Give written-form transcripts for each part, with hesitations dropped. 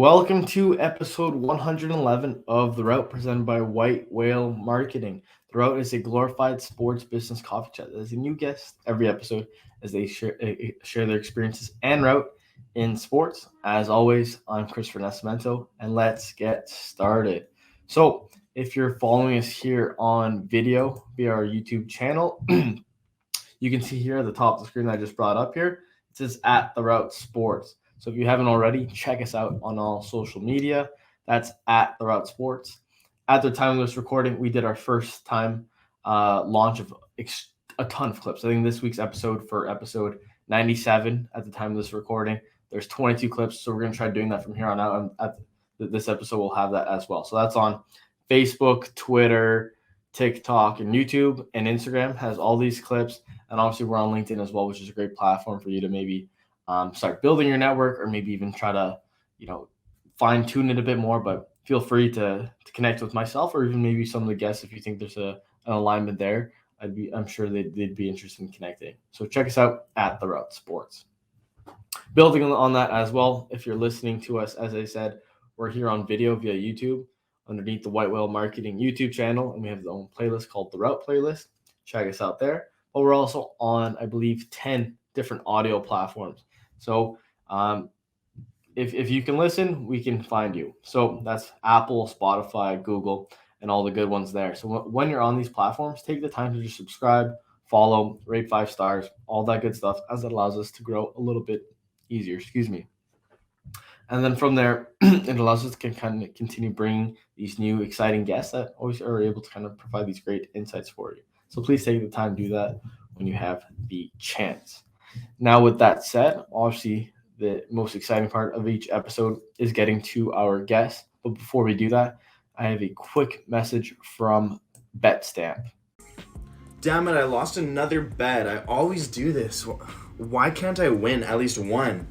Welcome to episode 111 of The Route presented by White Whale Marketing. The Route is a glorified sports business coffee chat. There's a new guest every episode as they share their experiences and route in sports. As always, I'm Christopher Nascimento, and let's get started. So, if you're following us here on video via our YouTube channel, you can see here at the top of the screen that I just brought up here, it says at The Route Sports. So if you haven't already, check us out on all social media. That's at The Route Sports. At the time of this recording, we did our first time launch of a ton of clips. I think this week's episode for episode 97 at the time of this recording, there's 22 clips. So we're going to try doing that from here on out. And this episode will have that as well. So that's on Facebook, Twitter, TikTok, and YouTube, and Instagram has all these clips. And obviously we're on LinkedIn as well, which is a great platform for you to maybe start building your network, or maybe even try to, fine tune it a bit more. But feel free to connect with myself, or even maybe some of the guests if you think there's an alignment there. I'm sure they'd be interested in connecting. So check us out at The Route Sports. Building on that as well, if you're listening to us, as I said, we're here on video via YouTube underneath the White Whale Marketing YouTube channel, and we have our own playlist called The Route Playlist. Check us out there. But we're also on, I believe, 10 different audio platforms. So if you can listen, we can find you. So that's Apple, Spotify, Google, and all the good ones there. So when you're on these platforms, take the time to just subscribe, follow, rate 5 stars, all that good stuff, as it allows us to grow a little bit easier. And then from there, it allows us to kind of continue bringing these new exciting guests that always are able to kind of provide these great insights for you. So please take the time to do that when you have the chance. Now, with that said, obviously the most exciting part of each episode is getting to our guests. But before we do that, I have a quick message from BetStamp. Damn it, I lost another bet. I always do this. Why can't I win at least one?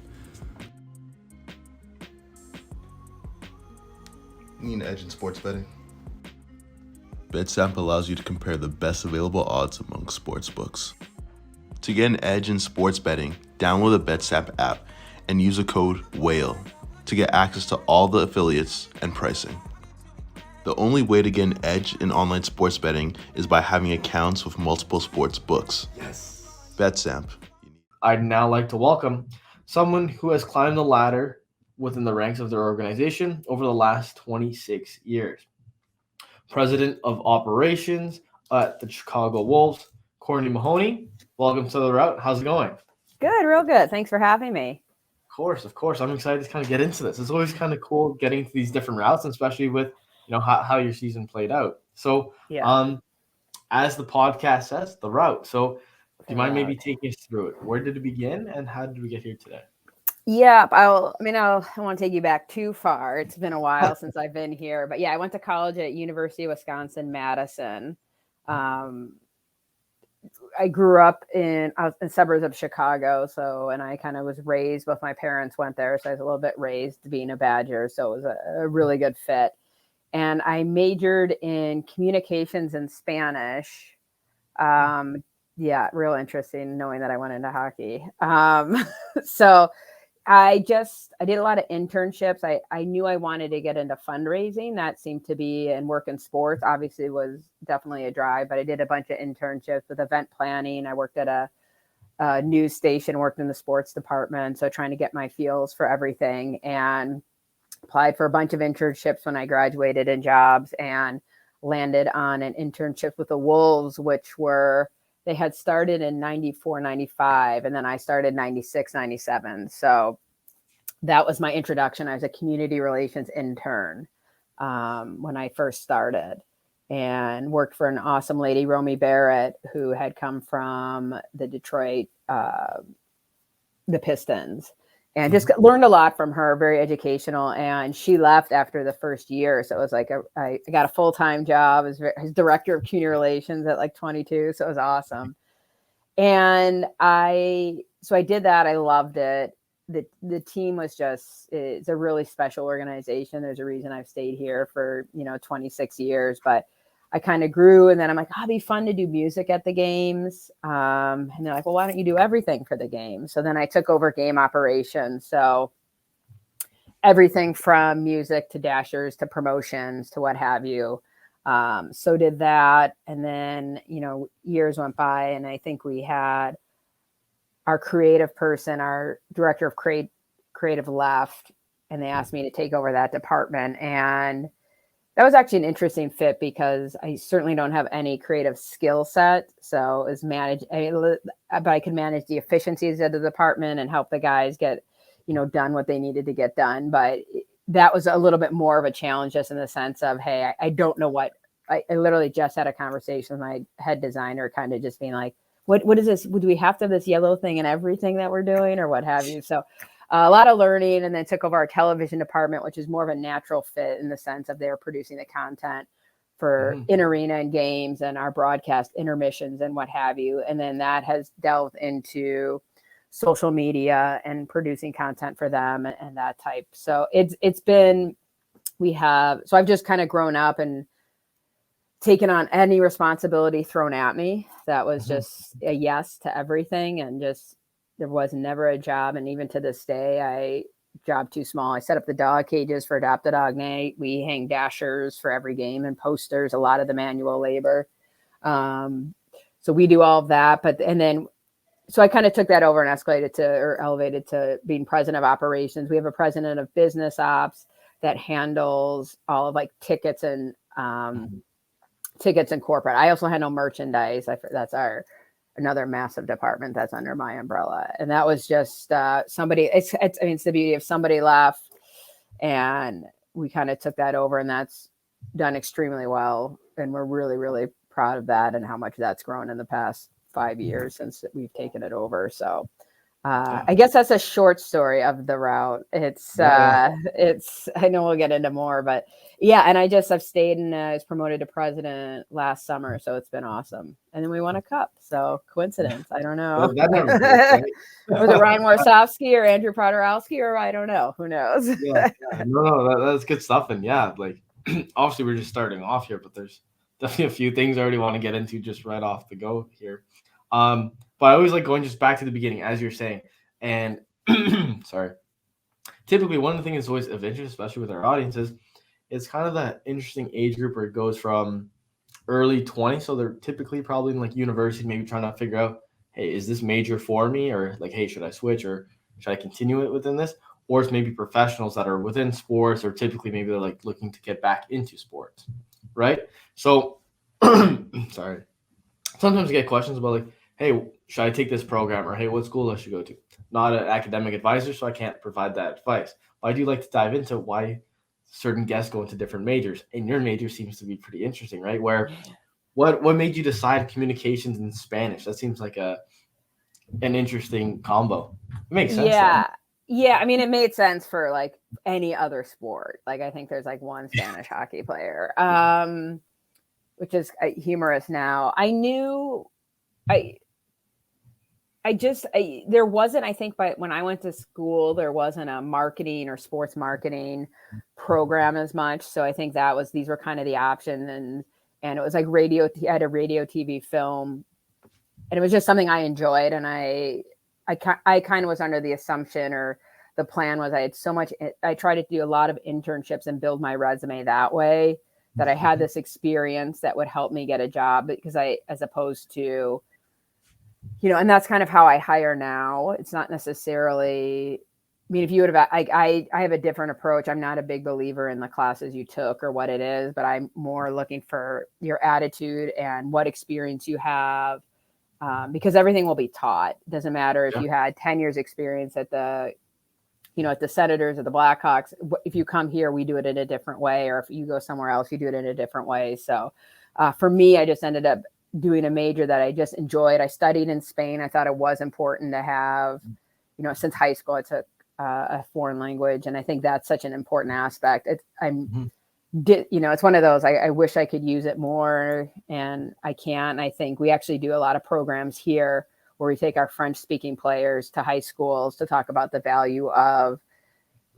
Need an edge in sports betting. BetStamp allows you to compare the best available odds among sports books. To get an edge in sports betting, download the BetStamp app and use the code WHALE to get access to all the affiliates and pricing. The only way to get an edge in online sports betting is by having accounts with multiple sports books. Yes. BetStamp. I'd now like to welcome someone who has climbed the ladder within the ranks of their organization over the last 26 years. President of Operations at the Chicago Wolves, Courtney Mahoney. Welcome to The Route. How's it going? Good, real good. Thanks for having me. Of course. I'm excited to kind of get into this. It's always kind of cool getting to these different routes, and especially with how your season played out. So, as the podcast says, The Route. So, do you mind maybe taking us through it? Where did it begin, and how did we get here today? Yeah, I don't want to take you back too far. It's been a while since I've been here, but I went to college at University of Wisconsin-Madison. I grew up in suburbs of Chicago, and I kind of was raised. Both my parents went there, so I was a little bit raised being a Badger. So it was a really good fit. And I majored in communications and Spanish. Real interesting knowing that I went into hockey. So I did a lot of internships. I knew I wanted to get into fundraising. That seemed to be, and work in sports obviously was definitely a drive, but I did a bunch of internships with event planning. I worked at a news station, worked in the sports department. So trying to get my feels for everything, and applied for a bunch of internships when I graduated in jobs, and landed on an internship with the Wolves, they had started in 94, 95, and then I started 96, 97. So that was my introduction. I was a community relations intern when I first started, and worked for an awesome lady, Romy Barrett, who had come from the Detroit, the Pistons, and just learned a lot from her, very educational. And she left after the first year. So it was like, I got a full-time job as director of community relations at like 22. So it was awesome. And I did that. I loved it. The team was it's a really special organization. There's a reason I've stayed here for, 26 years, but I kind of grew, and then I'm like, it'd be fun to do music at the games. And they're like, well, why don't you do everything for the game? So then I took over game operations. So everything from music to dashers to promotions to what have you. So did that. And then, years went by, and I think we had our creative person, our director of creative left, and they asked me to take over that department. And that was actually an interesting fit because I certainly don't have any creative skill set. So it was but I could manage the efficiencies of the department and help the guys get, done what they needed to get done. But that was a little bit more of a challenge, just in the sense of, hey, I don't know what. I literally just had a conversation with my head designer, kind of just being like, what is this? Would we have to have this yellow thing in everything that we're doing, or what have you? So a lot of learning, and then took over our television department, which is more of a natural fit in the sense of they're producing the content for in arena and games and our broadcast intermissions and what have you. And then that has delved into social media and producing content for them and that type. So it's been, so I've just kind of grown up and taken on any responsibility thrown at me. That was just a yes to everything. And just, there was never a job. And even to this day, job too small. I set up the dog cages for Adopt a Dog Night. We hang dashers for every game and posters, a lot of the manual labor. So we do all of that. So I kind of took that over and elevated to being president of operations. We have a president of business ops that handles all of tickets and corporate. I also handle merchandise. That's another massive department that's under my umbrella. And that was just somebody. It's the beauty of somebody left, and we kind of took that over, and that's done extremely well. And we're really, really proud of that and how much that's grown in the past 5 years since we've taken it over. So I guess that's a short story of the route. I know we'll get into more, but yeah. And I've stayed and I was promoted to president last summer. So it's been awesome. And then we won a cup. So coincidence. I don't know. That never works, right? Was it Ryan Warsofsky or Andrew Podorowski, or I don't know. Who knows? No, that's good stuff. And yeah, obviously we're just starting off here, but there's definitely a few things I already want to get into just right off the go here. But I always like going just back to the beginning, as you're saying. And sorry. Typically, one of the things that's always of interest, especially with our audiences, is kind of that interesting age group where it goes from early 20s. So they're typically probably in university, maybe trying to figure out, hey, is this major for me? Or hey, should I switch, or should I continue it within this? Or it's maybe professionals that are within sports, or typically maybe they're looking to get back into sports, right? So, sorry. Sometimes I get questions about hey, should I take this program, or hey, what school I should go to? Not an academic advisor, so I can't provide that advice. But I do like to dive into why certain guests go into different majors. And your major seems to be pretty interesting, right? Where what made you decide communications in Spanish? That seems like an interesting combo. It makes sense. Yeah. Though. Yeah. I mean, it made sense for any other sport. I think there's one Spanish hockey player, which is humorous now. I knew there wasn't, I think when I went to school, there wasn't a marketing or sports marketing program as much. So I think these were kind of the option. And it was radio. I had a radio, TV, film, and it was just something I enjoyed. And I kind of was under the assumption, or the plan was, I tried to do a lot of internships and build my resume that way, that I had this experience that would help me get a job, because as opposed to, and that's kind of how I hire now. It's not necessarily, if you would have, I have a different approach. I'm not a big believer in the classes you took or what it is, but I'm more looking for your attitude and what experience you have, because everything will be taught. It doesn't matter if you had 10 years experience at the Senators or the Blackhawks. If you come here, we do it in a different way. Or if you go somewhere else, you do it in a different way. So for me, I just ended up doing a major that I just enjoyed. I studied in Spain. I thought it was important to have, since high school, I took a foreign language. And I think that's such an important aspect. It's one of those, I wish I could use it more, and I can't. I think we actually do a lot of programs here where we take our French speaking players to high schools to talk about the value of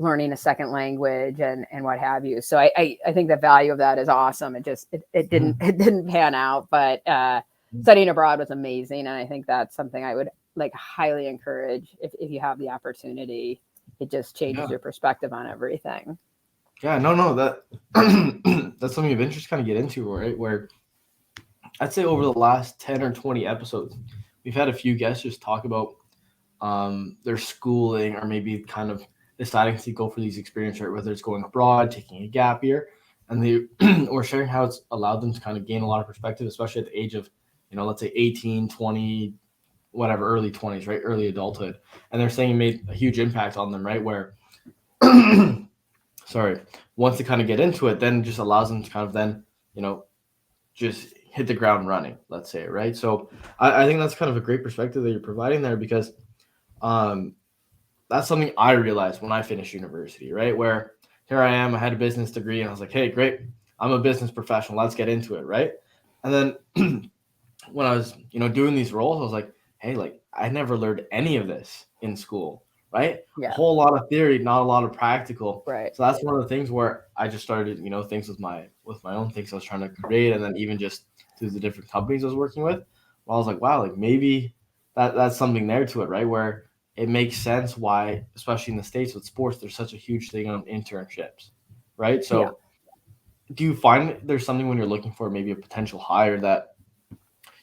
learning a second language and what have you. So I think the value of that is awesome. It didn't pan out, but studying abroad was amazing. And I think that's something I would highly encourage if you have the opportunity. it just changes your perspective on everything. Yeah, no, that that's something of interest to kind of get into, right? Where I'd say over the last 10 or 20 episodes, we've had a few guests just talk about their schooling or maybe kind of deciding to go for these experiences, right? Whether it's going abroad, taking a gap year, and they were sharing how it's allowed them to kind of gain a lot of perspective, especially at the age of, let's say 18, 20, whatever, early 20s, right? Early adulthood. And they're saying it made a huge impact on them, right? Where, sorry, once they kind of get into it, then it just allows them to kind of then, just hit the ground running, let's say, right? So I think that's kind of a great perspective that you're providing there, because that's something I realized when I finished university, right? Where here I am, I had a business degree, and I was like, hey, great, I'm a business professional, let's get into it, right? And then when I was, doing these roles, I was like, hey, like I never learned any of this in school, right? Yeah. A whole lot of theory, not a lot of practical. Right. So that's one of the things where I just started, things with my own things I was trying to create, and then even just through the different companies I was working with. Well, I was like, wow, like maybe that's something there to it, right? Where it makes sense why, especially in the States with sports, there's such a huge thing on internships, right? So do you find there's something when you're looking for maybe a potential hire that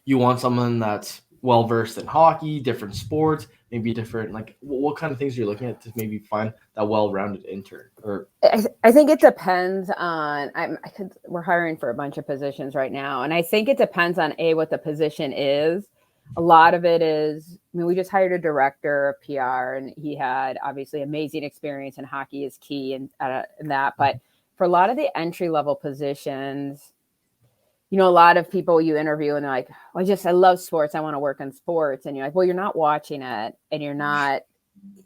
you want someone that's well-versed in hockey, different sports, maybe different, like what kind of things are you looking at to maybe find that well-rounded intern? Or I think it depends on, we're hiring for a bunch of positions right now. And I think it depends on what the position is. A lot of it is, we just hired a director of PR, and he had obviously amazing experience, and hockey is key in that. But for a lot of the entry-level positions, a lot of people you interview and they're like, I love sports, I want to work in sports. And you're like, well, you're not watching it, and you're not,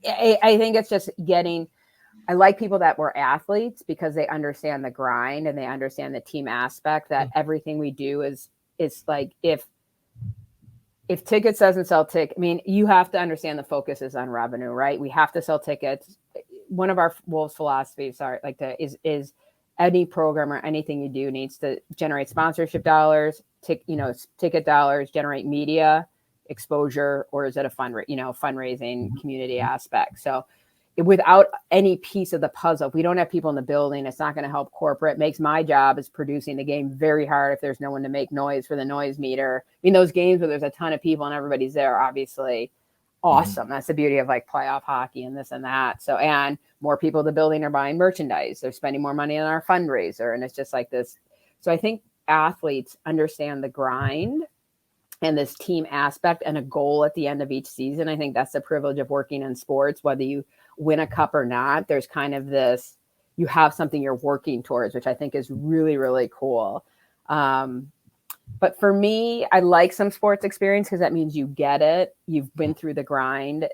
I think it's just I like people that were athletes because they understand the grind and they understand the team aspect, that everything we do is like, if tickets doesn't sell you have to understand the focus is on revenue, right? We have to sell tickets. One of our Wolves philosophies is any program or anything you do needs to generate sponsorship dollars, ticket dollars, generate media exposure, or is it a fundraising community aspect? So without any piece of the puzzle, if we don't have people in the building, it's not going to help corporate. It makes my job as producing the game very hard if there's no one to make noise for the noise meter. Those games where there's a ton of people and everybody's there, obviously awesome. That's the beauty of like playoff hockey and this and that. So, and more people in the building are buying merchandise. They're spending more money on our fundraiser. And it's just like this. So I think athletes understand the grind and this team aspect and a goal at the end of each season. I think that's the privilege of working in sports, whether you win a cup or not. There's kind of this, you have something you're working towards, which I think is really, really cool. But for me, I like some sports experience because that means you get it. You've been through the grind.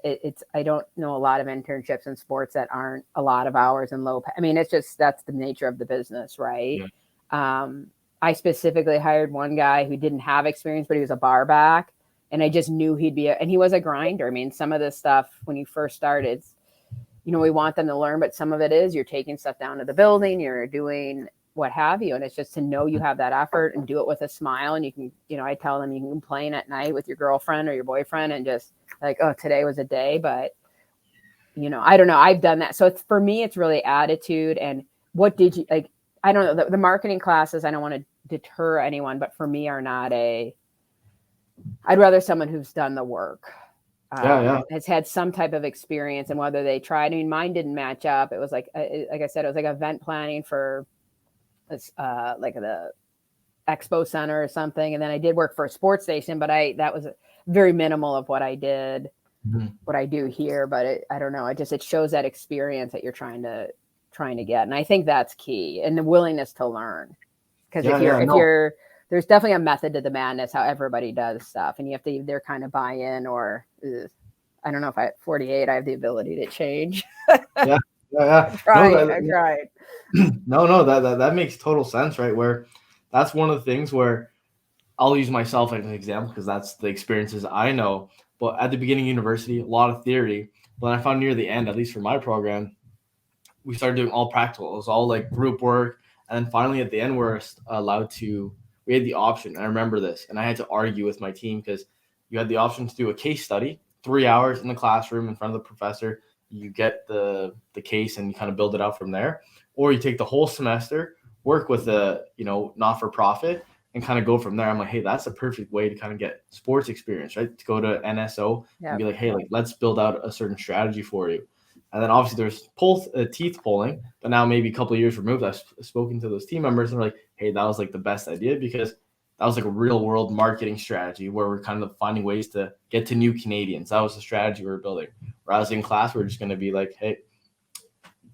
I don't know a lot of internships in sports that aren't a lot of hours and low pay. it's just, that's the nature of the business, right? Yeah. I specifically hired one guy who didn't have experience, but he was a bar back. And I just knew and he was a grinder. Some of this stuff when you first started, we want them to learn, but some of it is you're taking stuff down to the building, you're doing what have you. And it's just to know you have that effort and do it with a smile. And you can, I tell them you can complain at night with your girlfriend or your boyfriend and just like, oh, today was a day, but I don't know. I've done that. So for me, it's really attitude. And what did you like? I don't know. The marketing classes, I don't want to deter anyone, but for me are not I'd rather someone who's done the work. Has had some type of experience, and whether they tried. Mine didn't match up. It was like I said, it was like event planning for like the expo center or something. And then I did work for a sports station, but that was very minimal of what I did, what I do here. But I don't know. It shows that experience that you're trying to get. And I think that's key, and the willingness to learn. Because there's definitely a method to the madness, how everybody does stuff. And you have to either kind of buy in or I don't know if at 48, I have the ability to change. Yeah. I tried. No, that makes total sense, right? Where that's one of the things where I'll use myself as an example because that's the experiences I know. But at the beginning of university, a lot of theory. But I found near the end, at least for my program, we started doing all practical. It was all like group work. And then finally at the end, we had the option. I remember this, and I had to argue with my team because you had the option to do a case study, 3 hours in the classroom in front of the professor, you get the case and you kind of build it out from there, or you take the whole semester, work with a not-for-profit, and kind of go from there. I'm like, hey, that's a perfect way to kind of get sports experience, right? To go to NSO and be like, hey, like let's build out a certain strategy for you. And then obviously there's teeth pulling, but now maybe a couple of years removed, I've spoken to those team members and they're like, hey, that was like the best idea because that was like a real world marketing strategy where we're kind of finding ways to get to new Canadians. That was the strategy we were building. Whereas in class, we're just going to be like, hey,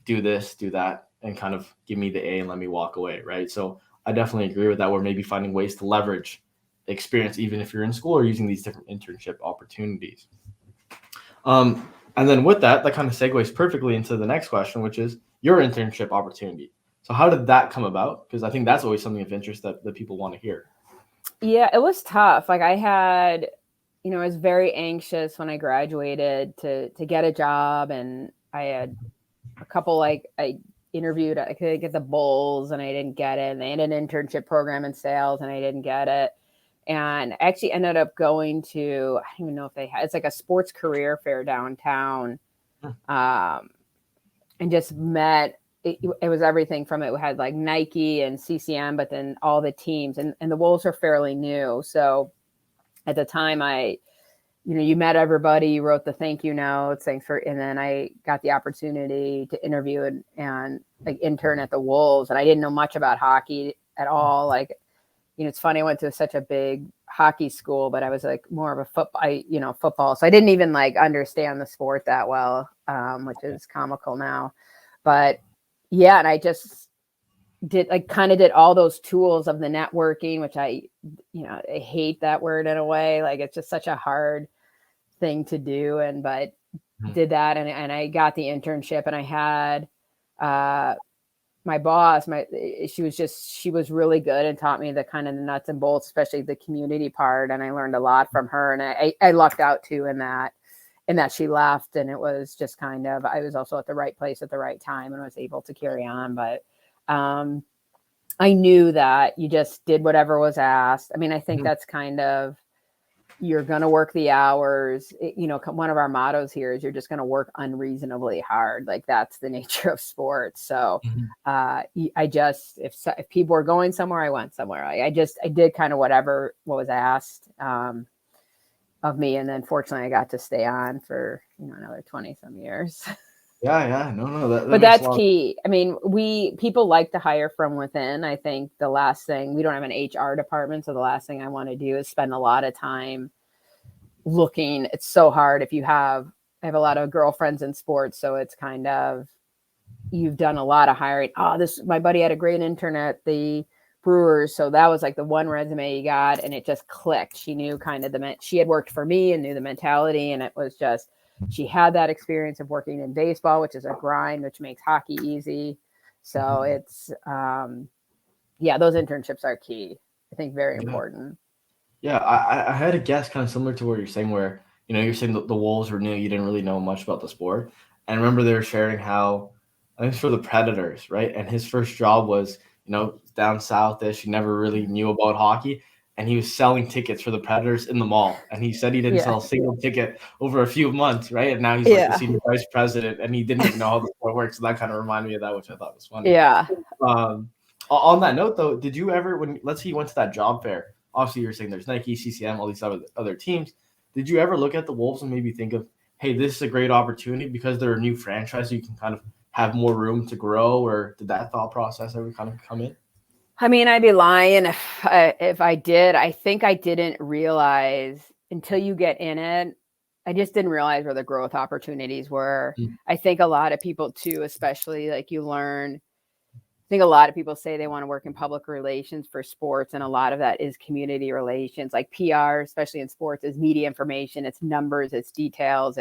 do this, do that, and kind of give me the A and let me walk away, right? So I definitely agree with that. We're maybe finding ways to leverage experience, even if you're in school or using these different internship opportunities. And then with that kind of segues perfectly into the next question, which is your internship opportunity. So how did that come about? Because I think that's always something of interest that people want to hear. Yeah, it was tough. Like I had, I was very anxious when I graduated to get a job, and I had a couple, like I interviewed, I could get the Bulls and I didn't get it. And they had an internship program in sales and I didn't get it. And I actually ended up going to, I don't even know if they had, it's like a sports career fair downtown. And just met, it was everything from it. We had like Nike and CCM, but then all the teams and the Wolves are fairly new. So at the time you met everybody, you wrote the thank you notes, and then I got the opportunity to interview and like intern at the Wolves. And I didn't know much about hockey at all. Like, it's funny, I went to such a big hockey school, but I was like more of a football. So I didn't even like understand the sport that well, which is comical now. But yeah, and I just did all those tools of the networking, which I hate that word in a way. Like it's just such a hard thing to do. But did that and I got the internship, and I had my boss, she was really good and taught me the kind of the nuts and bolts, especially the community part. And I learned a lot from her, and I lucked out too in that she left. And it was just kind of, I was also at the right place at the right time and was able to carry on. But I knew that you just did whatever was asked. I mean, I think that's kind of, you're going to work the hours. One of our mottos here is you're just going to work unreasonably hard. Like that's the nature of sports. So if people were going somewhere, I went somewhere. I did kind of what was asked of me. And then fortunately I got to stay on for, another 20 some years. Yeah. No, that but that's key. I mean, people like to hire from within. I think the last thing, we don't have an HR department. So the last thing I want to do is spend a lot of time looking. It's so hard I have a lot of girlfriends in sports. So it's kind of, you've done a lot of hiring. My buddy had a great intern at the Brewers. So that was like the one resume you got, and it just clicked. She knew kind of she had worked for me and knew the mentality. And it was just, she had that experience of working in baseball, which is a grind, which makes hockey easy. So it's, those internships are key. I think very important. Yeah, I had a guess kind of similar to what you're saying, where, you're saying the Wolves were new, you didn't really know much about the sport. And I remember they were sharing how, I think it's for the Predators, right? And his first job was, down south-ish. He never really knew about hockey. And he was selling tickets for the Predators in the mall. And he said he didn't sell a single ticket over a few months, right? And now he's like the senior vice president, and he didn't even know how the sport works. So that kind of reminded me of that, which I thought was funny. Yeah. On that note, though, did you ever, let's say you went to that job fair, obviously you're saying there's Nike, CCM, all these other teams. Did you ever look at the Wolves and maybe think of, hey, this is a great opportunity because they're a new franchise, so you can kind of have more room to grow? Or did that thought process ever kind of come in? I mean, I'd be lying if I did. I think I didn't realize until you get in it. I just didn't realize where the growth opportunities were. I think a lot of people too, especially like you learn. I think a lot of people say they want to work in public relations for sports, and a lot of that is community relations, like PR, especially in sports, is media information. It's numbers, it's details,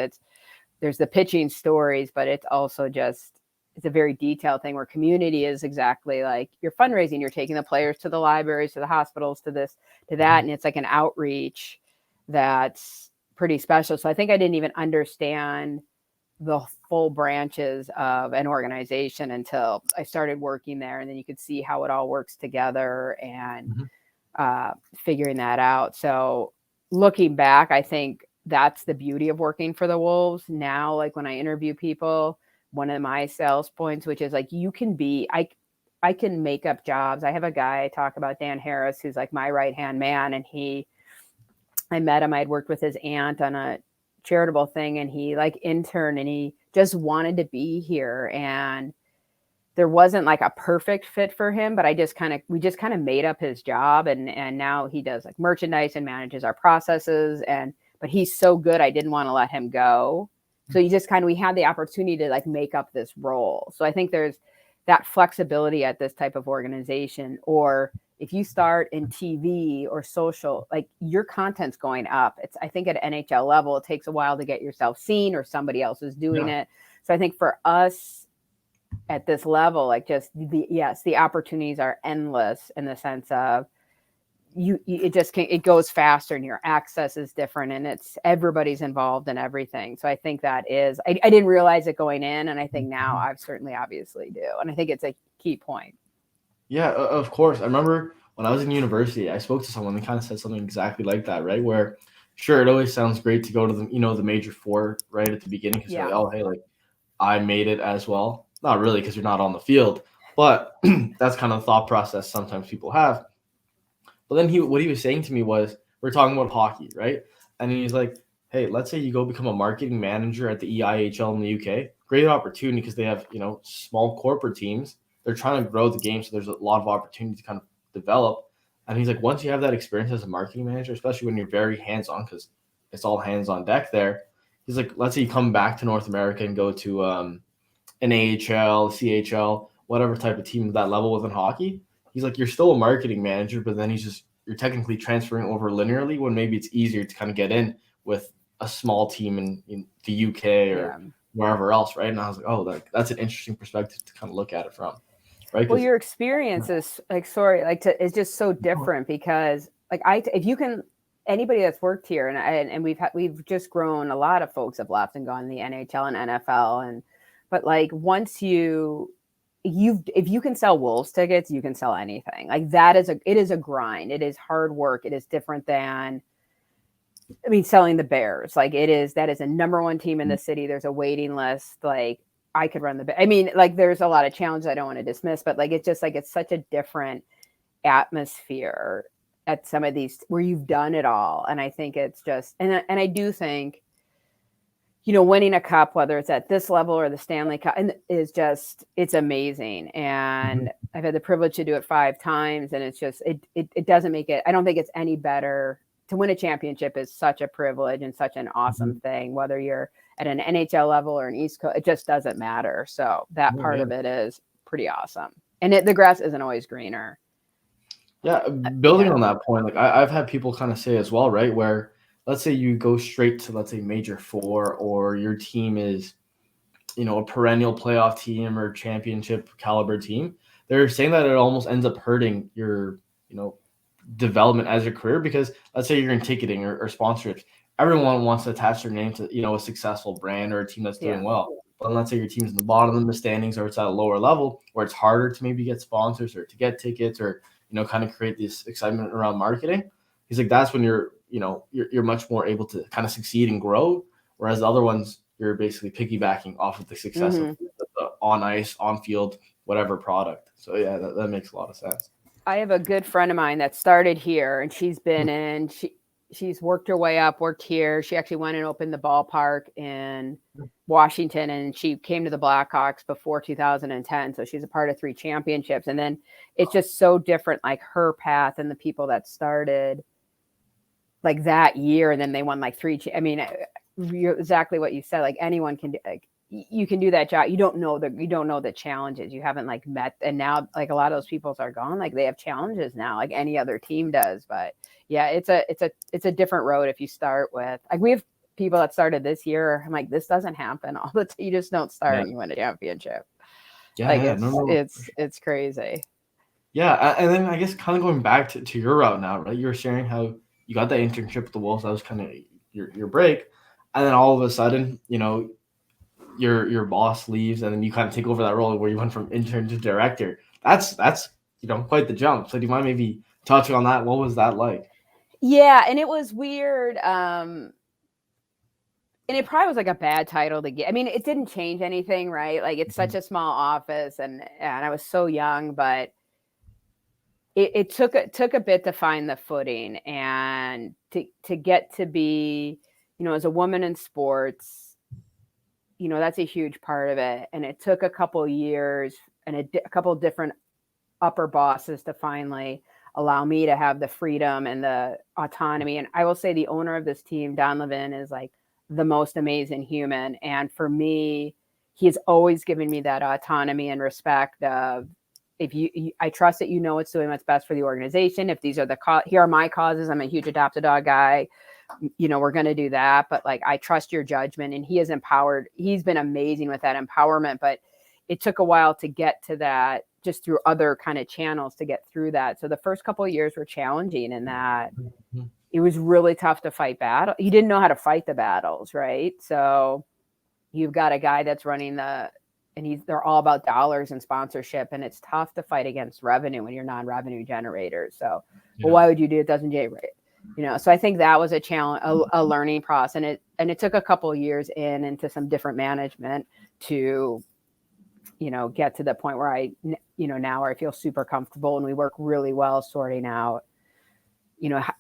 there's the pitching stories, but it's also just, it's a very detailed thing where community is exactly like you're fundraising. You're taking the players to the libraries, to the hospitals, to this, to that. And it's like an outreach that's pretty special. So I think I didn't even understand the full branches of an organization until I started working there. And then you could see how it all works together and figuring that out. So looking back, I think that's the beauty of working for the Wolves. Now, like when I interview people, one of my sales points, which is like, I can make up jobs. I have a guy I talk about, Dan Harris, who's like my right-hand man. And I met him. I'd worked with his aunt on a charitable thing, and he like interned, and he just wanted to be here. And there wasn't like a perfect fit for him, but we just kind of made up his job. And now he does like merchandise and manages our processes. But he's so good, I didn't want to let him go. So we had the opportunity to like make up this role. So I think there's that flexibility at this type of organization. Or if you start in TV or social, like your content's going up. I think at NHL level, it takes a while to get yourself seen, or somebody else is doing it. So I think for us, at this level, like just the opportunities are endless in the sense of it goes faster, and your access is different, and everybody's involved in everything. So I think that is, I didn't realize it going in, and I think now I've certainly obviously do. And I think it's a key point. Yeah, of course. I remember when I was in university, I spoke to someone that kind of said something exactly like that, right? Where sure, it always sounds great to go to the major four right at the beginning, because you're like, oh, hey, like I made it as well. Not really, because you're not on the field, but that's kind of the thought process sometimes people have. But then what he was saying to me was, we're talking about hockey, right? And he's like, hey, let's say you go become a marketing manager at the EIHL in the UK. Great opportunity, because they have, small corporate teams. They're trying to grow the game, so there's a lot of opportunity to kind of develop. And he's like, once you have that experience as a marketing manager, especially when you're very hands-on, because it's all hands on deck there. He's like, let's say you come back to North America and go to an AHL, CHL, whatever type of team at that level within hockey. He's like, you're still a marketing manager, but then you're technically transferring over linearly, when maybe it's easier to kind of get in with a small team in the UK or wherever else, right? And I was like, oh, that's an interesting perspective to kind of look at it from, right? Well, your experience is is just so different, because like anybody that's worked here, and we've just grown, a lot of folks have left and gone to the NHL and NFL, but like once if you can sell Wolves tickets, you can sell anything. Like it is a grind. It is hard work. It is different than, selling the Bears. Like that is a number one team in the city. There's a waiting list. Like I could run there's a lot of challenges I don't want to dismiss, but like, it's just like, it's such a different atmosphere at some of these where you've done it all. And I think it's just, and I do think, winning a cup, whether it's at this level or the Stanley Cup, it's amazing. And I've had the privilege to do it 5 times, and it's just, it doesn't make it, I don't think it's any better. To win a championship is such a privilege and such an awesome thing, whether you're at an NHL level or an East Coast, it just doesn't matter. So that part of it is pretty awesome. And the grass isn't always greener. Yeah. Building on that point, like I've had people kind of say as well, right? Where let's say you go straight to, let's say, Major 4, or your team is, a perennial playoff team or championship caliber team. They're saying that it almost ends up hurting your, development as your career, because let's say you're in ticketing or sponsorships. Everyone wants to attach their name to, a successful brand or a team that's doing well. But let's say your team's in the bottom of the standings, or it's at a lower level where it's harder to maybe get sponsors or to get tickets, or, kind of create this excitement around marketing. He's like, that's when you're much more able to kind of succeed and grow. Whereas the other ones, you're basically piggybacking off of the success of the on ice, on field, whatever product. So yeah, that makes a lot of sense. I have a good friend of mine that started here, and she's been in, she's worked her way up, worked here. She actually went and opened the ballpark in Washington, and she came to the Blackhawks before 2010. So she's a part of 3 championships. And then it's just so different, like her path and the people that started like that year. And then they won like 3. You're exactly what you said. Like anyone can do, like you can do that job. You don't know the challenges. You haven't like met. And now like a lot of those people are gone. Like they have challenges now, like any other team does. But yeah, it's a different road if you start with, like we have people that started this year. I'm like, this doesn't happen all the time. You just don't start and you win a championship. Yeah, like it's crazy. Yeah, and then I guess kind of going back to your route now, right? You were sharing how you got that internship with the Wolves. That was kind of your break, and then all of a sudden, your boss leaves, and then you kind of take over that role where you went from intern to director. That's quite the jump. So do you mind maybe touching on that? What was that like? Yeah, and it was weird. and it probably was like a bad title to get. I mean, it didn't change anything, right? Like it's such a small office, and I was so young, but it took a bit to find the footing and to get to be, as a woman in sports, that's a huge part of it. And it took a couple of years and a couple of different upper bosses to finally allow me to have the freedom and the autonomy. And I will say the owner of this team, Don Levin, is like the most amazing human. And for me, he's always given me that autonomy and respect of, if I trust that it's doing what's best for the organization. If these are here are my causes, I'm a huge adopt a dog guy, we're going to do that. But like, I trust your judgment, and he has empowered. He's been amazing with that empowerment, but it took a while to get to that, just through other kind of channels to get through that. So the first couple of years were challenging in that it was really tough to fight battle. You didn't know how to fight the battles, right? So you've got a guy that's running they're all about dollars and sponsorship, and it's tough to fight against revenue when you're non-revenue generators. So, well, why would you do it? Doesn't generate, So I think that was a challenge, a learning process, and it took a couple of years into some different management to, get to the point where I, now where I feel super comfortable, and we work really well sorting out,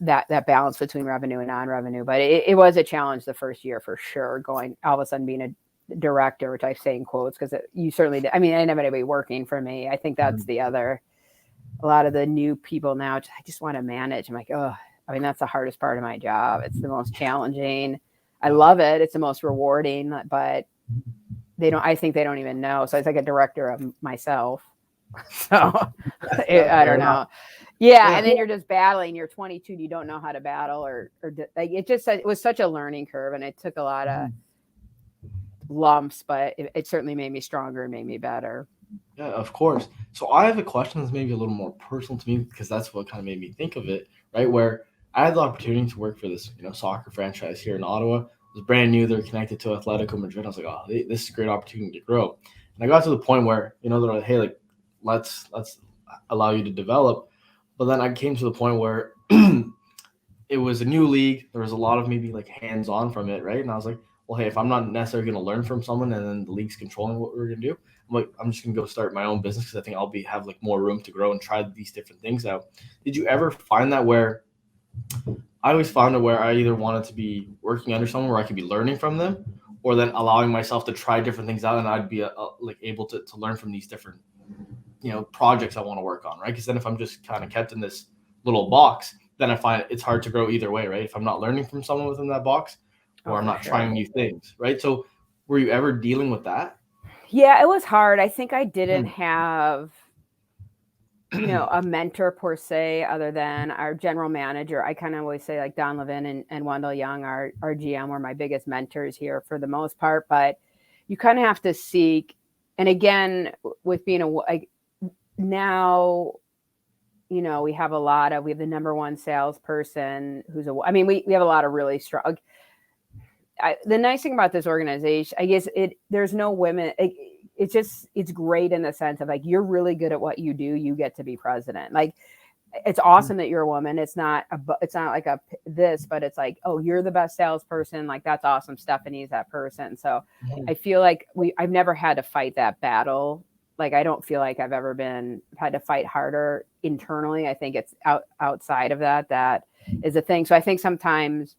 that balance between revenue and non-revenue. But it was a challenge the first year for sure, going all of a sudden being a director, which I say in quotes because you certainly did. I mean, I didn't have anybody working for me. I think that's a lot of the new people now, I just want to manage. I'm like, that's the hardest part of my job. It's the most challenging. I love it. It's the most rewarding, but I think they don't even know. So it's like a director of myself. So I don't know. Yeah. And then you're just battling. You're 22. You don't know how to battle or like, it was such a learning curve, and it took a lot of lumps, but it certainly made me stronger and made me better. Yeah, of course. So I have a question that's maybe a little more personal to me, because that's what kind of made me think of it, right? Where I had the opportunity to work for this, soccer franchise here in Ottawa. It was brand new. They're connected to Atletico Madrid. I was like, this is a great opportunity to grow. And I got to the point where, they're like, hey, like, let's allow you to develop. But then I came to the point where it was a new league. There was a lot of maybe like hands-on from it, right? And I was like, well, hey, if I'm not necessarily going to learn from someone and then the league's controlling what we're going to do, I'm just going to go start my own business, because I think I'll have like more room to grow and try these different things out. Did you ever find that where I always found it where I either wanted to be working under someone where I could be learning from them, or then allowing myself to try different things out, and I'd be like able to learn from these different, projects I want to work on, right? Because then if I'm just kind of kept in this little box, then I find it's hard to grow either way, right? If I'm not learning from someone within that box, or I'm not trying new things, right? So were you ever dealing with that? Yeah, it was hard. I think I didn't have, a mentor per se, other than our general manager. I kind of always say like Don Levin and Wendell Young, our GM, were my biggest mentors here for the most part. But you kind of have to seek, and again, with being now, we have the number one salesperson who's we have a lot of really strong. The nice thing about this organization, I guess there's no women. It's great in the sense of like, you're really good at what you do. You get to be president. Like, it's awesome that you're a woman. It's not like but it's like, oh, you're the best salesperson. Like, that's awesome. Stephanie's that person. So I feel like I've never had to fight that battle. Like, I don't feel like I've ever had to fight harder internally. I think it's outside of that is a thing. So I think sometimes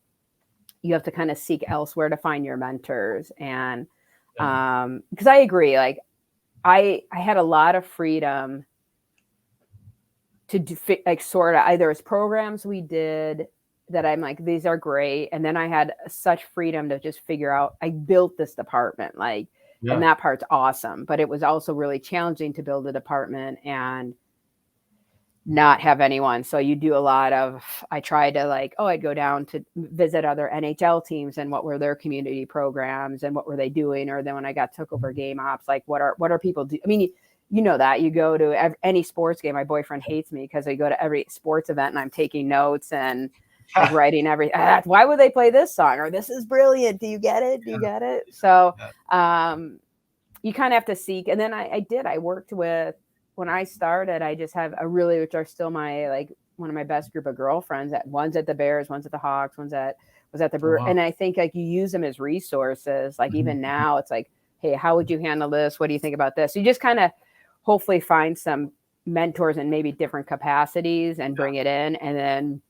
you have to kind of seek elsewhere to find your mentors. And because I agree, like I had a lot of freedom to do like sort of either as programs we did that I'm like, these are great. And then I had such freedom to just figure out, I built this department, and that part's awesome. But it was also really challenging to build a department and not have anyone. So you do a lot of, I tried to I'd go down to visit other NHL teams and what were their community programs and what were they doing? Or then when I took over game ops, like what are people do? I mean, that you go to any sports game. My boyfriend hates me because I go to every sports event and I'm taking notes and writing everything. Why would they play this song? Or this is brilliant. Do you get it? Do you get it? So you kind of have to seek. And then I worked with, when I started, I just have which are still my, one of my best group of girlfriends. One's at the Bears, one's at the Hawks, was was at the brewery. And I think like you use them as resources. Like even now it's like, hey, how would you handle this? What do you think about this? So you just kind of hopefully find some mentors in maybe different capacities and bring it in. And then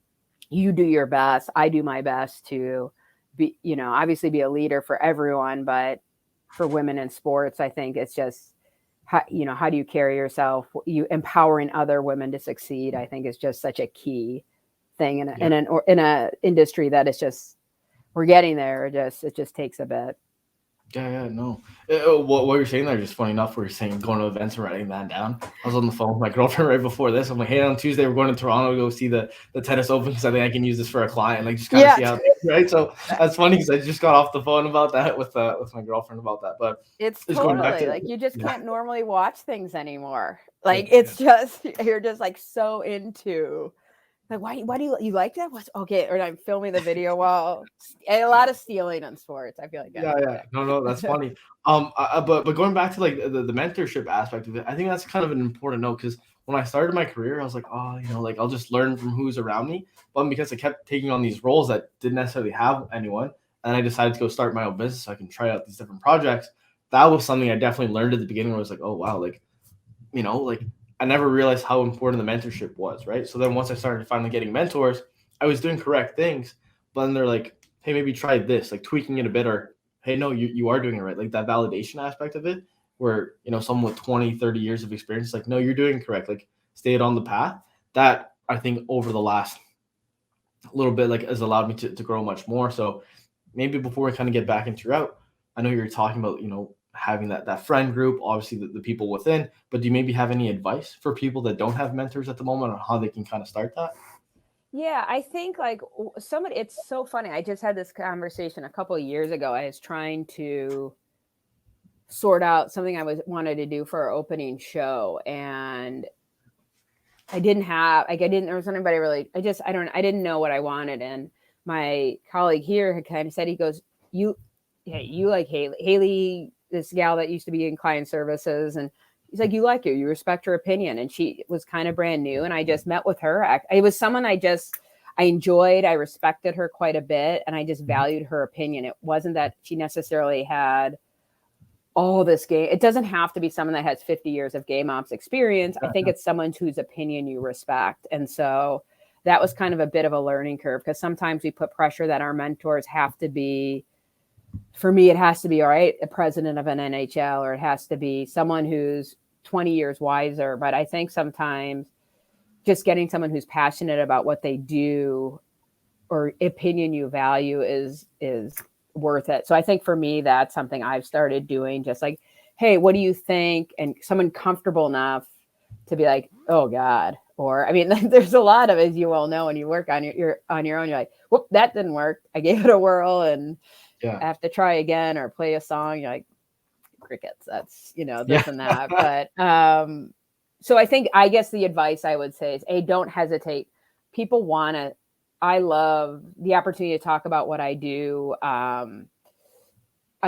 you do your best. I do my best to be, obviously be a leader for everyone, but for women in sports, I think it's just, how do you carry yourself? You empowering other women to succeed, I think is just such a key thing in a industry that is just, we're getting there. It just takes a bit. Yeah, no. What you're saying there, just funny enough, we're saying going to events and writing that down. I was on the phone with my girlfriend right before this. I'm like, hey, on Tuesday we're going to Toronto to go see the tennis open because I think I can use this for a client, like just kind of see how, right? So that's funny because I just got off the phone about that with my girlfriend about that. But it's totally like you just can't normally watch things anymore. Like it's just you're just like so into. Like, why do you like that? What's okay? Or I'm filming the video while a lot of stealing on sports. I feel like no, that's funny. But going back to like the mentorship aspect of it, I think that's kind of an important note because when I started my career, I was like, oh, like I'll just learn from who's around me. But because I kept taking on these roles that didn't necessarily have anyone, and I decided to go start my own business so I can try out these different projects. That was something I definitely learned at the beginning. Where I was like, oh wow, like I never realized how important the mentorship was, right? So then once I started finally getting mentors, I was doing correct things, but then they're like, hey, maybe try this, like tweaking it a bit, or hey, no, you are doing it right. Like that validation aspect of it, where, someone with 20, 30 years of experience, like, no, you're doing correct. Like stay on the path. That I think over the last little bit, like has allowed me to grow much more. So maybe before we kind of get back into route, I know you're talking about, having that friend group, obviously the people within, but do you maybe have any advice for people that don't have mentors at the moment on how they can kind of start that? Yeah, I think like it's so funny. I just had this conversation a couple of years ago. I was trying to sort out something I wanted to do for our opening show. And there was anybody really, I didn't know what I wanted. And my colleague here had kind of said, he goes, you like Haley, this gal that used to be in client services, and he's like, you respect her opinion. And she was kind of brand new. And I just met with her. It was someone I enjoyed. I respected her quite a bit. And I just valued her opinion. It wasn't that she necessarily had all this game. It doesn't have to be someone that has 50 years of game ops experience. I think it's someone whose opinion you respect. And so that was kind of a bit of a learning curve because sometimes we put pressure that our mentors have to be, for me, it has to be, all right, a president of an NHL, or it has to be someone who's 20 years wiser. But I think sometimes just getting someone who's passionate about what they do or opinion you value is worth it. So I think for me, that's something I've started doing, just like, hey, what do you think? And someone comfortable enough to be like, oh God. Or, I mean, there's a lot of, as you all know, when you work on your own, you're like, whoop, that didn't work. I gave it a whirl and I have to try again or play a song. You're like, crickets, that's, this and that. But so I guess the advice I would say is, don't hesitate. People I love the opportunity to talk about what I do. I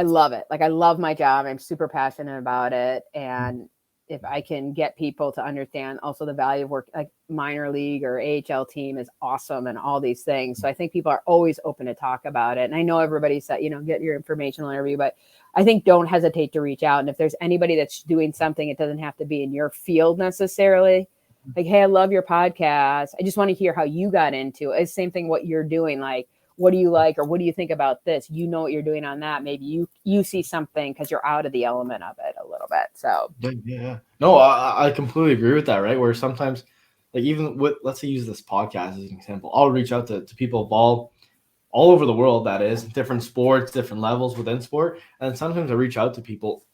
love it. Like I love my job. I'm super passionate about it. And if I can get people to understand also the value of work, like minor league or AHL team is awesome and all these things. So I think people are always open to talk about it. And I know everybody said, get your informational interview, but I think don't hesitate to reach out. And if there's anybody that's doing something, it doesn't have to be in your field necessarily. Like, hey, I love your podcast. I just want to hear how you got into it. It's the same thing what you're doing. Like, what do you like, or what do you think about this? You know what you're doing on that. Maybe you see something because you're out of the element of it a little bit. So yeah. No, I completely agree with that, right? Where sometimes, like even with, let's say use this podcast as an example, I'll reach out to people all over the world, that is, different sports, different levels within sport. And sometimes I reach out to people,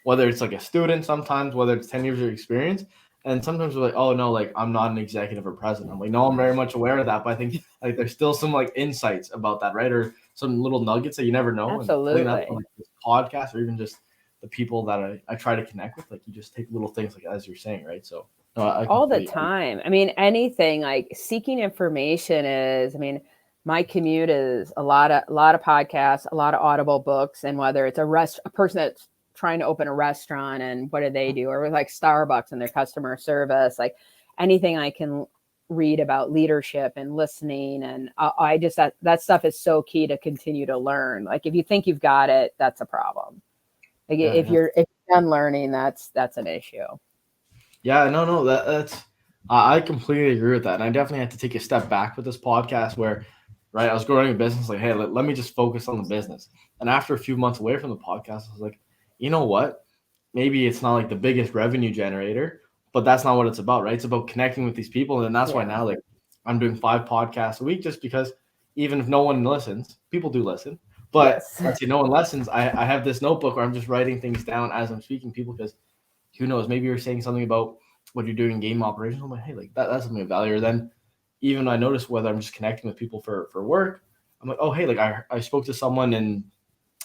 whether it's like a student, sometimes, whether it's 10 years of experience. And sometimes we're like, oh no, like I'm not an executive or president. I'm like, no, I'm very much aware of that. But I think like there's still some like insights about that, right? Or some little nuggets that you never know. Absolutely. And like this podcast, or even just the people that I try to connect with, like you just take little things, like as you're saying, right? So all the time. I mean, anything like seeking information is, I mean, my commute is a lot of podcasts, a lot of Audible books, and whether it's a person that's trying to open a restaurant and what do they do, or like Starbucks and their customer service, like anything I can read about leadership and listening. And I just, that stuff is so key to continue to learn. Like if you think you've got it, that's a problem. Like if you're done learning, that's an issue. Yeah, no, that's I completely agree with that. And I definitely had to take a step back with this podcast where, right, I was growing a business like, hey, let me just focus on the business. And after a few months away from the podcast, I was like, you know what? Maybe it's not like the biggest revenue generator, but that's not what it's about, right? It's about connecting with these people. And that's why now, like, I'm doing 5 podcasts a week just because even if no one listens, people do listen. But let's say no one listens, I have this notebook where I'm just writing things down as I'm speaking to people because who knows, maybe you're saying something about what you're doing in game operations. I'm like, hey, like that's something of value. Or then even I notice whether I'm just connecting with people for work, I'm like, oh, hey, like I spoke to someone in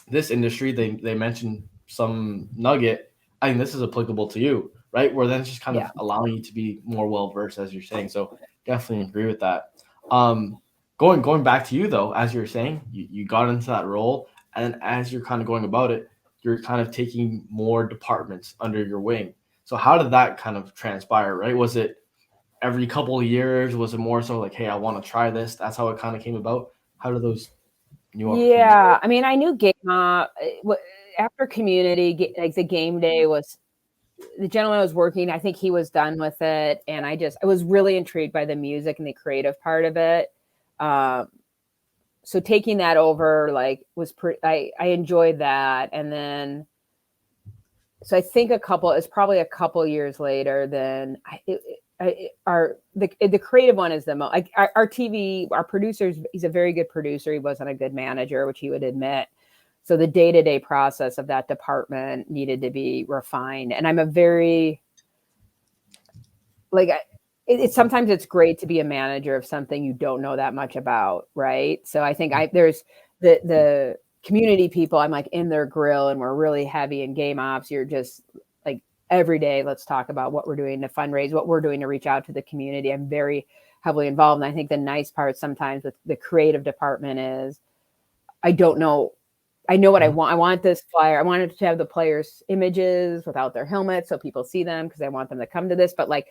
this industry. They mentioned some nugget. I think this is applicable to you, right? Where then it's just kind of allowing you to be more well-versed, as you're saying. So definitely agree with that. Going back to you though, as you're saying, you got into that role, and as you're kind of going about it, you're kind of taking more departments under your wing. So how did that kind of transpire, right? Was it every couple of years? Was it more so like, hey, I want to try this? That's how it kind of came about. How did those new opportunities? Yeah, I mean, I knew game after community, like the game day was, the gentleman I was working, I think he was done with it. And I was really intrigued by the music and the creative part of it. So taking that over, like, was I enjoyed that. And then, so I think it's probably a couple years later, then the creative one is the most, like our TV, our producers, he's a very good producer. He wasn't a good manager, which he would admit. So the day-to-day process of that department needed to be refined. And I'm a very, like, sometimes it's great to be a manager of something you don't know that much about, right? So I think there's the community people, I'm like in their grill, and we're really heavy in game ops. You're just like every day, let's talk about what we're doing to fundraise, what we're doing to reach out to the community. I'm very heavily involved. And I think the nice part sometimes with the creative department is I don't know. I know what I want. I want this flyer. I wanted to have the players' images without their helmets so people see them because I want them to come to this. But like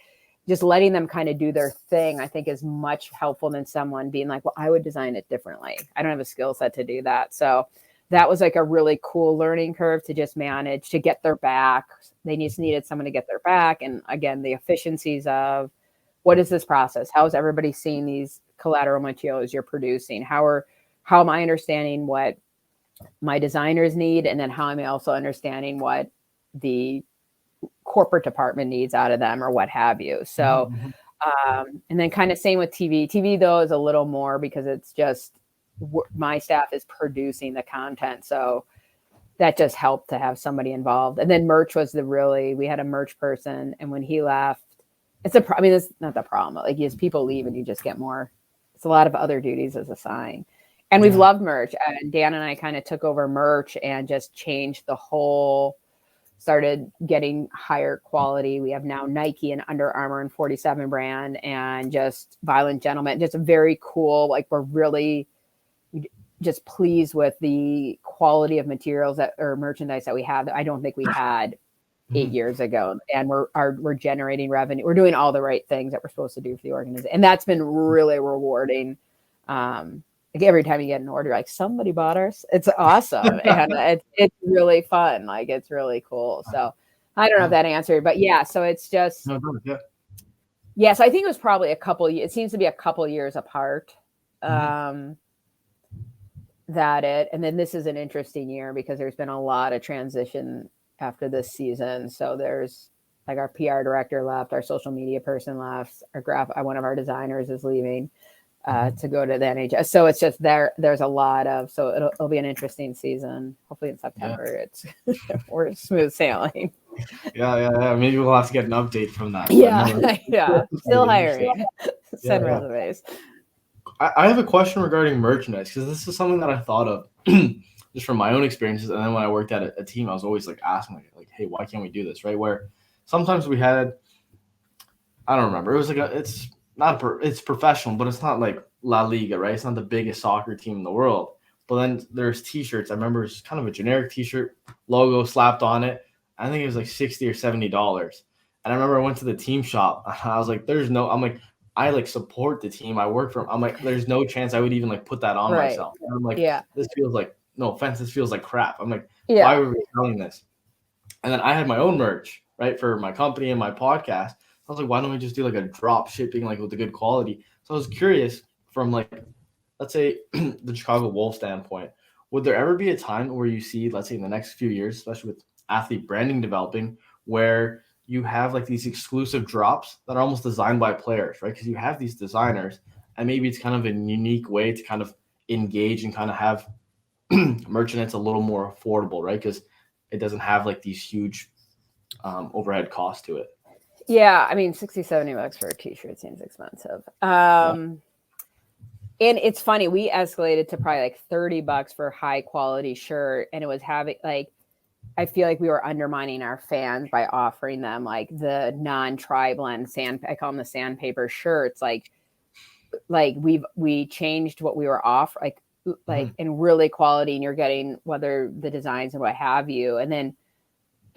just letting them kind of do their thing, I think is much helpful than someone being like, well, I would design it differently. I don't have a skill set to do that. So that was like a really cool learning curve to just manage, to get their back. They just needed someone to get their back. And again, the efficiencies of what is this process? How is everybody seeing these collateral materials you're producing? How am I understanding what my designers need? And then how am I also understanding what the corporate department needs out of them or what have you? So, and then kind of same with TV. TV though is a little more because it's just my staff is producing the content. So that just helped to have somebody involved. And then merch was we had a merch person. And when he left, it's not the problem. Like as people leave and you just get more, it's a lot of other duties as a sign. And we've loved merch. And Dan and I kind of took over merch and just changed started getting higher quality. We have now Nike and Under Armour and 47 brand and just Violent Gentleman, just a very cool, like we're really just pleased with the quality of materials or merchandise that we have that I don't think we had 8 years ago. And we're generating revenue. We're doing all the right things that we're supposed to do for the organization. And that's been really rewarding. Like every time you get an order, like somebody bought ours. It's awesome. And it's really fun. Like it's really cool. So I don't know if that answered, but yeah, so it's just, so I think it was probably it seems to be a couple years apart. And then this is an interesting year because there's been a lot of transition after this season. So there's like our PR director left, our social media person left, one of our designers is leaving. To go to the NHS. So it's just there's a lot of, so it'll be an interesting season. Hopefully in September, we're smooth sailing. Yeah. Maybe we'll have to get an update from that. Yeah. Still hiring. Send resumes. I have a question regarding merchandise because this is something that I thought of just from my own experiences. And then when I worked at a team, I was always like asking like, hey, why can't we do this? Right. Where sometimes we had, I don't remember. It was like it's professional, but it's not like La Liga, right? It's not the biggest soccer team in the world. But then there's T-shirts. I remember it's kind of a generic T-shirt, logo slapped on it. I think it was like $60 or $70. And I remember I went to the team shop. And I was like, I like support the team I work for. I'm like, there's no chance I would even like put that on Right. myself. And I'm like, Yeah. this feels like, no offense, this feels like crap. I'm like, why Yeah. were we selling this? And then I had my own merch, right, for my company and my podcast. I was like, why don't we just do like a drop shipping, like with the good quality? So I was curious from like, let's say the Chicago Wolves standpoint, would there ever be a time where you see, let's say in the next few years, especially with athlete branding developing, where you have like these exclusive drops that are almost designed by players, right? Because you have these designers and maybe it's kind of a unique way to kind of engage and kind of have merch that's a little more affordable, right? Because it doesn't have like these huge overhead costs to it. Yeah, I mean, $60-$70 for a t-shirt seems expensive. And it's funny, we escalated to probably like $30 for a high quality shirt, and it was having like, I feel like we were undermining our fans by offering them like the non-tri-blend I call them the sandpaper shirts. Like we changed what we were off in really quality, and you're getting whether the designs and what have you,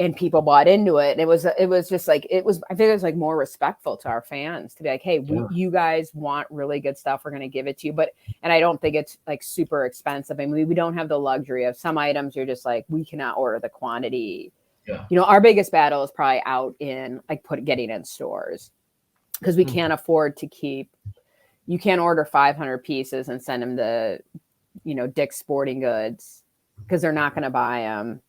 and people bought into it. And it was just like, I think it was like more respectful to our fans to be like, hey, you guys want really good stuff, we're going to give it to you. And I don't think it's like super expensive. I mean, we don't have the luxury of some items. You're just like, we cannot order the quantity. Yeah. You know, our biggest battle is probably out in like getting in stores, because we can't afford to you can't order 500 pieces and send them to, Dick's Sporting Goods, because they're not going to buy them.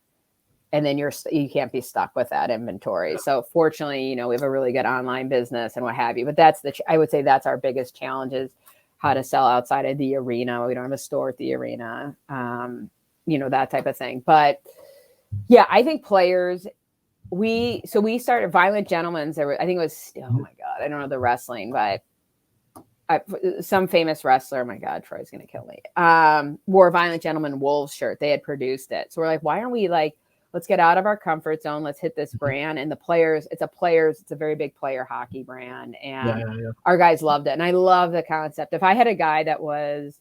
And then you can't be stuck with that inventory. So fortunately, we have a really good online business and what have you. But I would say that's our biggest challenge, is how to sell outside of the arena. We don't have a store at the arena, that type of thing. But yeah, I think players, we started Violent Gentlemen's. I think it was, oh my God, I don't know the wrestling, but some famous wrestler, oh my God, Troy's going to kill me, wore a Violent Gentleman Wolves shirt. They had produced it. So we're like, why aren't we like, let's get out of our comfort zone. Let's hit this brand. And the players, it's a very big player hockey brand. And our guys loved it. And I love the concept. If I had a guy that was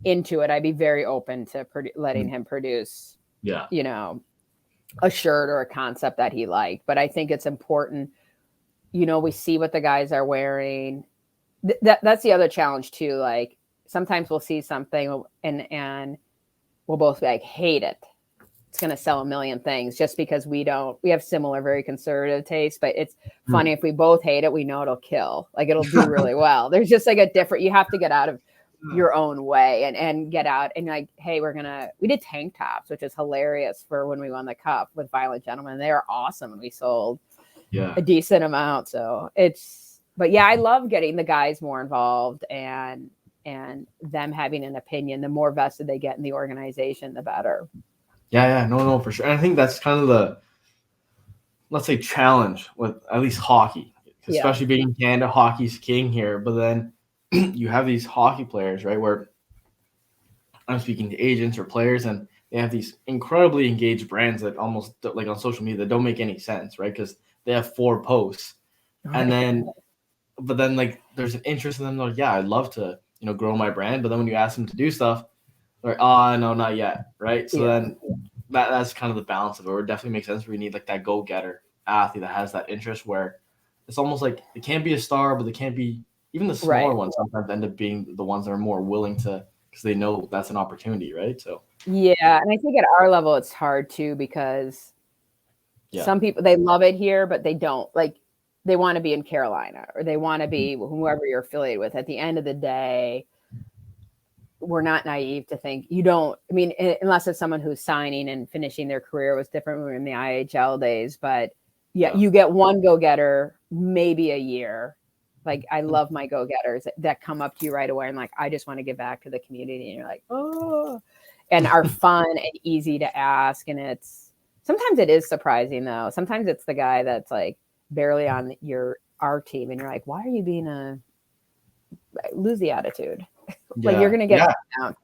into it, I'd be very open to letting him produce, a shirt or a concept that he liked. But I think it's important, we see what the guys are wearing. That's the other challenge too. Like sometimes we'll see something and we'll both be like, hate it. It's going to sell a million things, just because we have similar, very conservative taste. But it's funny, if we both hate it, we know it'll kill. Like it'll do really well. There's just like you have to get out of your own way and get out and like, hey, we did tank tops, which is hilarious for when we won the cup with Violent Gentlemen. They are awesome. And we sold a decent amount. So but yeah, I love getting the guys more involved and them having an opinion. The more vested they get in the organization, the better. Yeah, no, for sure. And I think that's kind of the, let's say, challenge with at least hockey, especially being in Canada. Hockey's king here, but then you have these hockey players, right, where I'm speaking to agents or players, and they have these incredibly engaged brands that almost like on social media that don't make any sense, right? Because they have 4 posts, and then, but then like there's an interest in them. They're like, yeah, I'd love to, grow my brand, but then when you ask them to do stuff, they're like, oh no, not yet, right? So then that's kind of the balance of it. Where it definitely makes sense where you need like that go-getter athlete that has that interest, where it's almost like it can't be a star, but it can't be even the smaller ones. Sometimes end up being the ones that are more willing to, because they know that's an opportunity, right? So yeah, and I think at our level it's hard too, because some people, they love it here, but they don't like. They want to be in Carolina, or they want to be whoever you're affiliated with. At the end of the day, we're not naive to think unless it's someone who's signing and finishing their career. It was different in the IHL days, but you get one go-getter, maybe a year. Like I love my go-getters that come up to you right away and like, I just want to give back to the community. And you're like, oh, and are fun and easy to ask. And sometimes it is surprising though. Sometimes it's the guy that's like barely on our team. And you're like, why are you lose the attitude? Like you're gonna get down,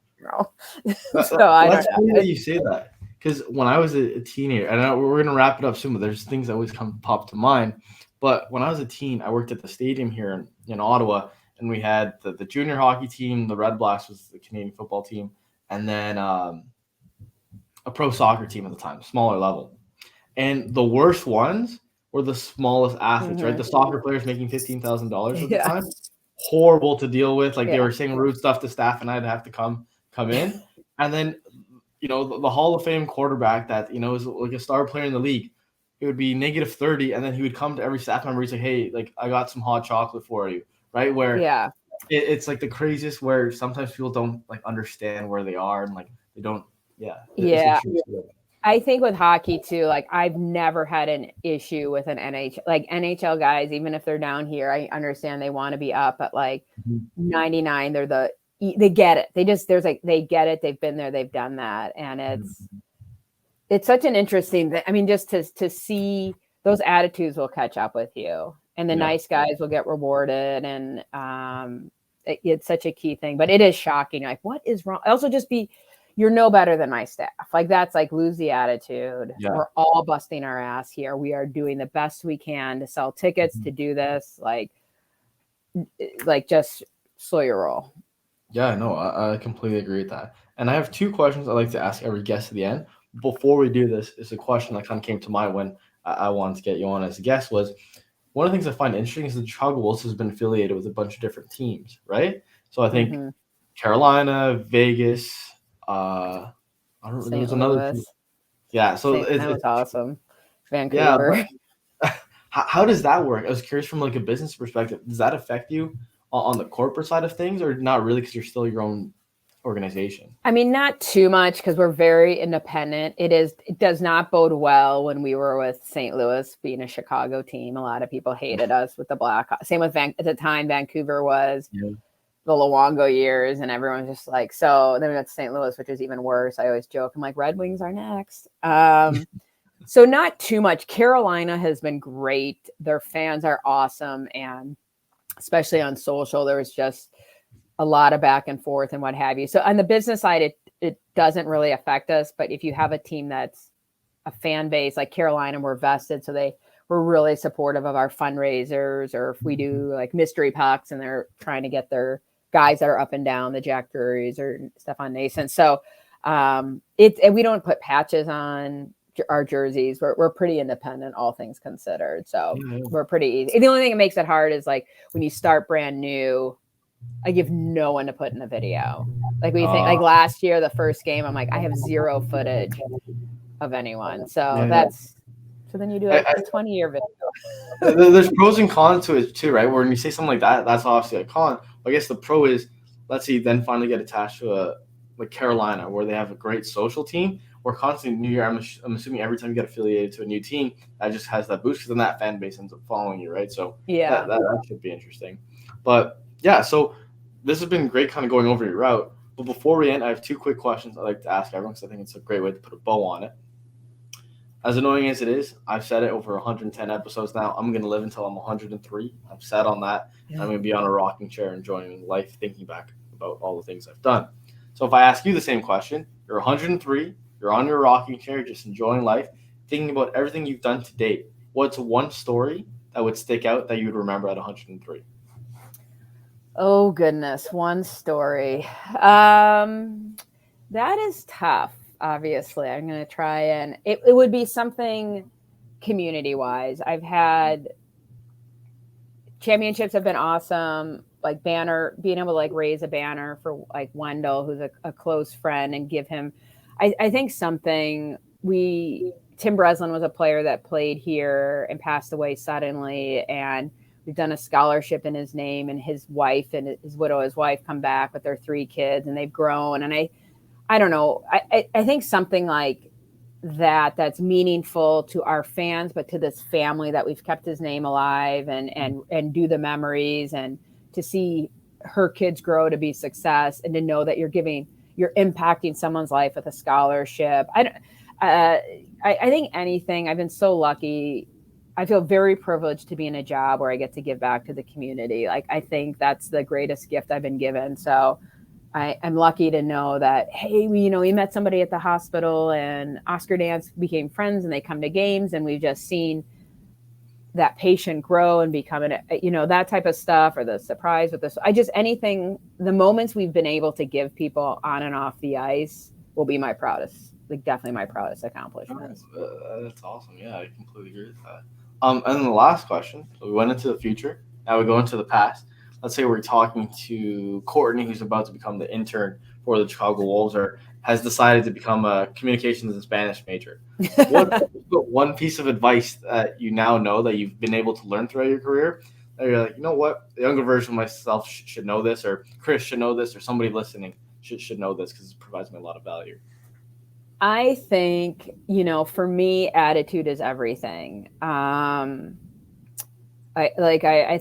So that's funny that you say that, because when I was a teenager, and we're gonna wrap it up soon, but there's things that always pop to mind. But when I was a teen, I worked at the stadium here in Ottawa, and we had the junior hockey team, the Red Blacks was the Canadian football team, and then a pro soccer team at the time, smaller level. And the worst ones were the smallest athletes, right? The soccer players making $15,000 at the time. horrible to deal with. Like they Yeah. were saying rude stuff to staff, and I'd have to come in. And then, the Hall of Fame quarterback that is like a star player in the league, it would be -30, and then he would come to every staff member. He's like, "Hey, like I got some hot chocolate for you," right? Where Yeah. it's like the craziest. Where sometimes people don't like understand where they are, and like they don't. Yeah. Yeah. It's I think with hockey too, like I've never had an issue with an NHL, like NHL guys, even if they're down here, I understand they want to be up at like 99. They get it. They get it. They've been there. They've done that. And it's such an interesting thing. I mean, just to see those attitudes will catch up with you, and the nice guys will get rewarded. And it's such a key thing, but it is shocking. Like, what is wrong? Also you're no better than my staff. Like that's like lose the attitude. Yeah. We're all busting our ass here. We are doing the best we can to sell tickets, to do this. Like just slow your roll. Yeah, no, I completely agree with that. And I have 2 questions I like to ask every guest at the end. Before we do this, is a question that kind of came to mind when I wanted to get you on as a guest was, one of the things I find interesting is the Chicago Wolves has been affiliated with a bunch of different teams, right? So I think Carolina, Vegas, I don't know, there was another team. Yeah, so that was awesome. Yeah, Vancouver. but how does that work? I was curious from like a business perspective. Does that affect you on the corporate side of things, or not really because you're still your own organization? I mean, not too much because we're very independent. It does not bode well when we were with St. Louis being a Chicago team. A lot of people hated us with the Blackhawks. Same with at the time, Vancouver was the Luongo years, and everyone was just like, so then we got to St. Louis, which is even worse. I always joke, I'm like, Red Wings are next. So not too much. Carolina has been great. Their fans are awesome. And especially on social, there was just a lot of back and forth and what have you. So on the business side, it doesn't really affect us. But if you have a team that's a fan base like Carolina, we're vested. So they were really supportive of our fundraisers, or if we do like mystery pucks and they're trying to get their guys that are up and down, the Jack Drurys or Stefan Nason. So and we don't put patches on our jerseys. We're pretty independent, all things considered. So we're pretty easy. The only thing that makes it hard is like when you start brand new, I give no one to put in a video. Like we think like last year, the first game, I'm like, I have 0 footage of anyone. So so then you do a 20-year video. There's pros and cons to it too, right? Where when you say something like that, that's obviously a con. But I guess the pro is, let's say you then finally get attached to like Carolina, where they have a great social team. We're constantly New Year. I'm assuming every time you get affiliated to a new team, that just has that boost, because then that fan base ends up following you, right? So that should be interesting. But yeah, so this has been great kind of going over your route. But before we end, I have 2 quick questions I'd like to ask everyone, because I think it's a great way to put a bow on it. As annoying as it is, I've said it over 110 episodes now. I'm going to live until I'm 103. I'm set on that. I'm going to be on a rocking chair enjoying life, thinking back about all the things I've done. So if I ask you the same question, you're 103, you're on your rocking chair, just enjoying life, thinking about everything you've done to date. What's one story that would stick out that you would remember at 103? Oh, goodness. One story. That is tough, obviously. I'm going to try and it would be something community-wise. I've had championships have been awesome. Like banner, being able to like raise a banner for like Wendell, who's a close friend, and give him, I think something Tim Breslin was a player that played here and passed away suddenly. And we've done a scholarship in his name, and his wife and his wife come back with their 3 kids, and they've grown. And I don't know. I think something like that's meaningful to our fans, but to this family that we've kept his name alive and do the memories, and to see her kids grow to be success, and to know that you're impacting someone's life with a scholarship. I think anything. I've been so lucky. I feel very privileged to be in a job where I get to give back to the community. Like, I think that's the greatest gift I've been given. So I'm lucky to know that, hey, we met somebody at the hospital, and Oscar Dance became friends, and they come to games, and we've just seen that patient grow and become that type of stuff, or the surprise with this. Anything, the moments we've been able to give people on and off the ice will be my proudest, definitely my proudest accomplishment. That's awesome. Yeah, I completely agree with that. And then the last question, so we went into the future, now we go into the past. let's say we're talking to Courtney, who's about to become the intern for the Chicago Wolves, or has decided to become a communications and Spanish major. What's one piece of advice that you now know that you've been able to learn throughout your career that you're like, you know what, the younger version of myself should know this, or Chris should know this, or somebody listening should know this because it provides me a lot of value? I think, for me, attitude is everything. I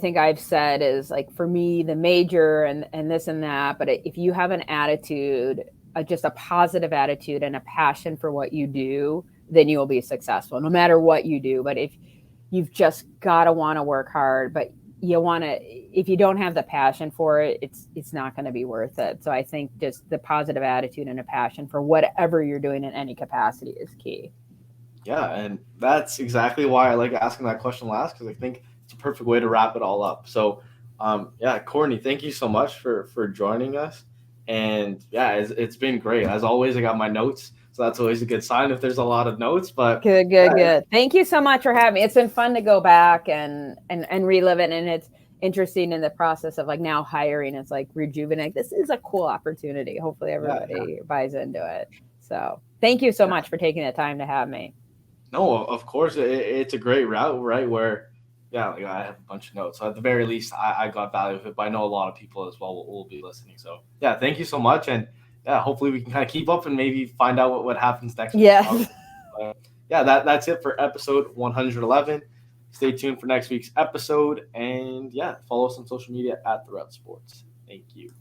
think I've said is like, for me, the major and this and that, but if you have an attitude, just a positive attitude and a passion for what you do, then you will be successful no matter what you do. But if you've just got to want to work hard, but if you don't have the passion for it, it's not going to be worth it. So I think just the positive attitude and a passion for whatever you're doing in any capacity is key. Yeah, and that's exactly why I like asking that question last, because I think it's a perfect way to wrap it all up. So, Courtney, thank you so much for joining us. And yeah, it's been great. As always, I got my notes, so that's always a good sign if there's a lot of notes. But good. Thank you so much for having me. It's been fun to go back and relive it, and it's interesting in the process of like now hiring. It's like rejuvenate. This is a cool opportunity. Hopefully, everybody buys into it. So, thank you so much for taking the time to have me. No, of course, it's a great route, right? Where, I have a bunch of notes. So at the very least, I got value of it, but I know a lot of people as well will be listening. So, thank you so much. And, hopefully we can kind of keep up and maybe find out what happens next week. That's it for episode 111. Stay tuned for next week's episode. And, follow us on social media at The Route Sports. Thank you.